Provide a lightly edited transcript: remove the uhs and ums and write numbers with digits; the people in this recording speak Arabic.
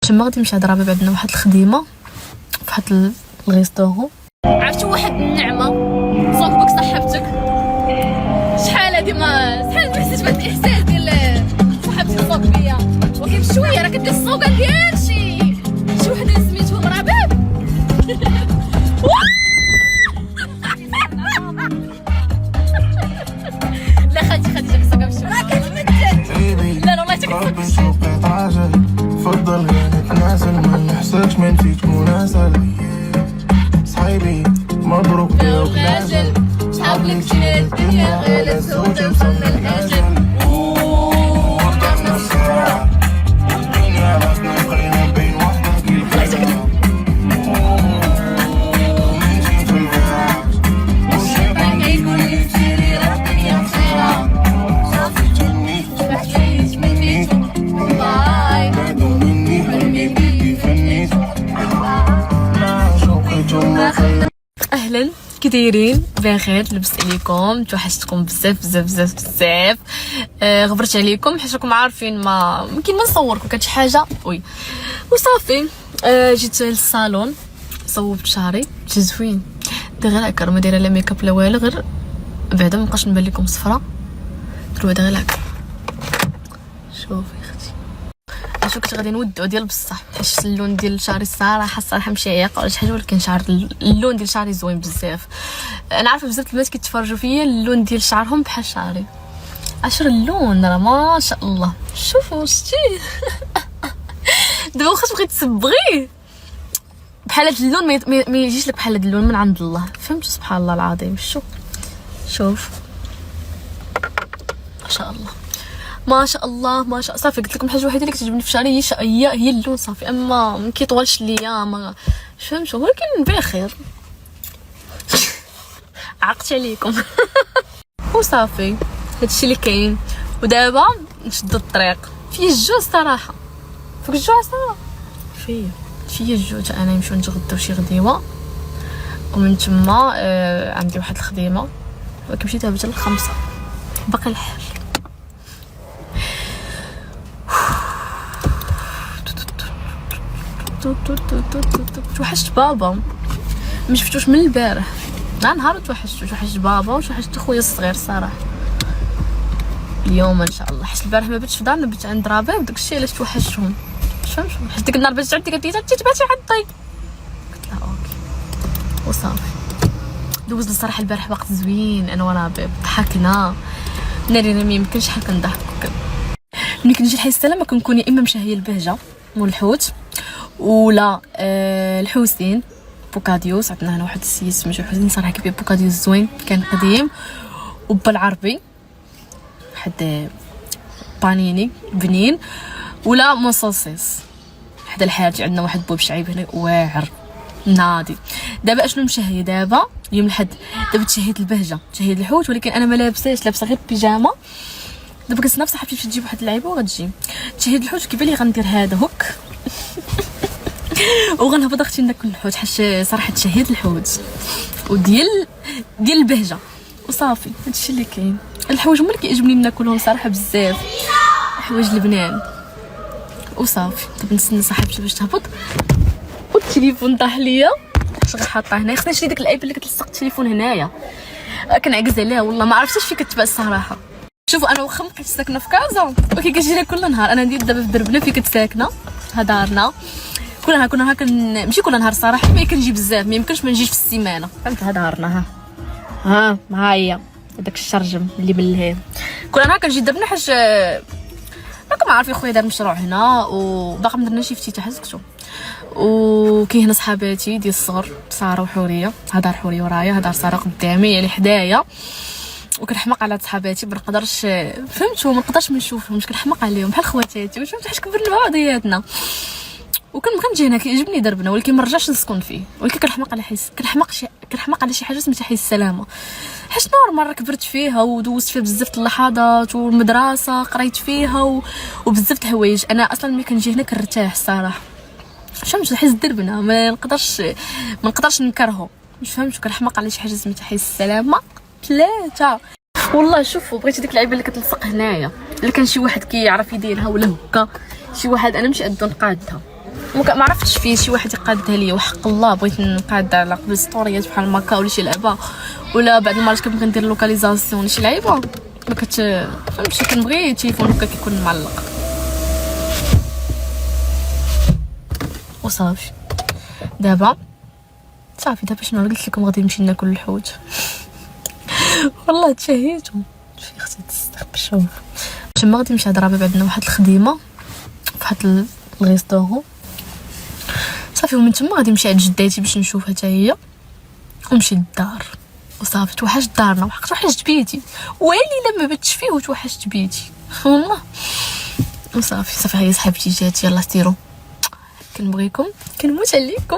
تما غادي نمشي هاد رابع عندنا واحد الخديمه فواحد الريستورون. عرفتي واحد النعمه صاحبك صاحبتك شحال هادي ما حسيت بهاد الاحساس ديال صاحبتي تصوب بيا ولكن بشويه راه كدير الصوكه ديال شي وحده سميتهم رباب. لا خالتي الصوكه بشويه راه كتمثل. لا والله تكتب فضل نازل ما نحسكش من فيك مناسب صحيبي مبروك لو غازل صحابك كتير الدنيا غير الزوجة وصلنا الأجل. وقتنا الصراع والدنيا راسنا بقينا بين وحدك الكلام ومنجي في الفراش والشيطان يقول لي تسيري راه الدنيا خسارة صافي جنيت محتاج منيت باي بعدو مني حلمي بيكي فنيت لا شوقي جمع اهلا كي دايرين بخير لبست عليكم توحشتكم بزاف بزاف بزاف بزاف. غبرت عليكم حيت راكم عارفين ما يمكن ما نصوركم كانت شي حاجه وي وصافي. جيت للصالون صوبت شعري جا زوين غير هكا ما دايره لا ميكاب لا والو غير بعدا مابقاش نبان لكم صفرا دروا هذا غير هكا. شوفي اختي اشوف كنت غادي نودعو ديال بصح حيت اللون ديال شعري الصراحه ماشي عياق ولا شي حاجه ولكن اللون ديال شعري زوين بزاف. انا عارفه بزاف البنات كيتفرجوا فيا اللون ديال شعرهم بحال شعري اللون راه ما شاء الله. شوفوا شتي دابا واخا تبغي تصبغيه بحال هاد اللون ما يجيش لك بحال هاد اللون من عند الله فهمتوا سبحان الله العظيم. شوف ما شاء الله ما شاء الله ما شاء. صافي قلت لكم الحاجه الوحيده اللي كتعجبني في شعري هي اللون صافي. اما ما كيطولش ليا ما فهمتش ولكن بخير عقت عليكم وصافي هادشي اللي كاين. ودابا نشد الطريق فيه الجوع صراحه فوق الجوع صراحه فيه الجوع انا نمشيو نتغداو شي غديوه ومن تما عندي واحد الخديمه ولكن مشيت دابا حتى ل5 باقي الحال. توحشت بابا ما شفتوش من البارح نهار توحشت بابا وتوحشت خويا الصغير صراحه. اليوم ان شاء الله حيت البارح ما بتش في دارنا بت عند رباب داكشي علاش توحشتهم فهمت. حيت ديك النهار بات عندي قالت لي تباتي عندي قلت لها اوكي وصافي. دوزنا الصراحه البارح وقت زوين انا ورباب ضحكنا ناري ما يمكنش شحال كنضحكوا. ملي كنجي لحي السلامه كنكون يا اما مشاهيه البهجه مول الحوت ولا الحوسين بوكاديوس. عندنا هنا واحد السيد سميتو حسين صراحه كيبيع بوكاديوس زوين كان قديم وبالعربي واحد بانيني بنين ولا مصاصيص حدا الحارتي. عندنا واحد بوب شعيب هنا واعر ناضي. دابا اشنو مشاهيه دابا يوم الحد دابا تشهيت البهجه تشهيت الحوت ولكن انا ما لابسه غير بيجامه. دابا كنت نفس صاحبتي تجيب واحد اللعيبه وغتجي تشهيد الحوت كيبان لي غندير هذا هوك وغنهبط اختي ناكل الحوت حيت صراحه تشهيت الحوت وديال البهجه وصافي. هادشي اللي كاين. الحوايج هما اللي كيعجبني ناكلهم صراحه بزاف حوايج لبنان وصافي. دابا نستنى صاحبتي باش تهبط والتليفون طاح ليا اش غنحطها هنا. خصني نشري ديك العيب اللي كتلصق التليفون هنايا كنعكز عليها والله ما عرفتش فين كتباع الصراحه. شوفوا انا واخا مابقيتش ساكنه في كازا ولكن كنجينا كل نهار. انا ندير دابا في دربنا فين كنت ساكنه ها دارنا كل نهار ماشي كل نهار صراحه مي كنجي بزاف ما يمكنش ما نجيش في السيمانه فهمت. ها دارنا ها هي داك الشرجم اللي باللهيب كل نهار كنجي دربنا حاج راكم عارفين خويا دار مشروع هنا وباقي ما درنا شي افتتاح سكتو. وكاين هنا صحاباتي ديال الصغر ساره وحوريه ها دار حوريه ورايا ها دار ساره قدامي يعني حدايا وكنحماق على صحاباتي ما نقدرش فهمتوا ما نقدرش ما نشوفهمش كنحماق عليهم بحال خواتاتي واش فهمتوا حيت كبرنا مع بعضياتنا كنجي هنا كيعجبني دربنا ولكن ما رجعش نسكن فيه ولكن كنحماق على شي حاجه سميتها حي السلامه حيت نورمال كبرت فيها ودوزت فيها بزاف اللحظات والمدرسه قريت فيها وبزاف الحوايج. انا اصلا ملي كنجي هنا كنرتاح الصراحه فهمتوا حيت دربنا ما نقدرش نكرهو مش فهمتوا كنحماق على شي حاجه سميتها حي السلامه 3 والله. شوفوا بغيتي ديك العيبه اللي كتلصق هنايا اللي كان شي واحد كيعرف يديرها ولا هكا شي واحد انا مش قادو نقادها ما عرفتش فيه شي واحد يقادها لي، وحق الله بغيت نقادها على قبل ستوريات بحال ماكا ولا شي لعبه، ولا بعد المرات كنبغي ندير لوكاليزاسيون شي لعيبه ما فهمتش، كنبغي التليفون هكا كيكون معلق وصافي. دابا صافي، دابا شنو قلت لكم؟ غادي نمشي ناكل الحوت. والله تشهيت في اختي تستخبى شوف. تما غادي نمشي عند ربي بعدنا واحد الخديمه فواحد الريستورون صافي، ومن تما غادي نمشي عند جداتي باش نشوفها حتى هي ونمشي للدار وصافي. توحشت دارنا وحق توحشت بيتي، ويلي لما بتش فيه وتوحشت بيتي والله وصافي. صافي هي صاحبتي جات، يلا سيروا، كنبغيكم كنموت عليكم.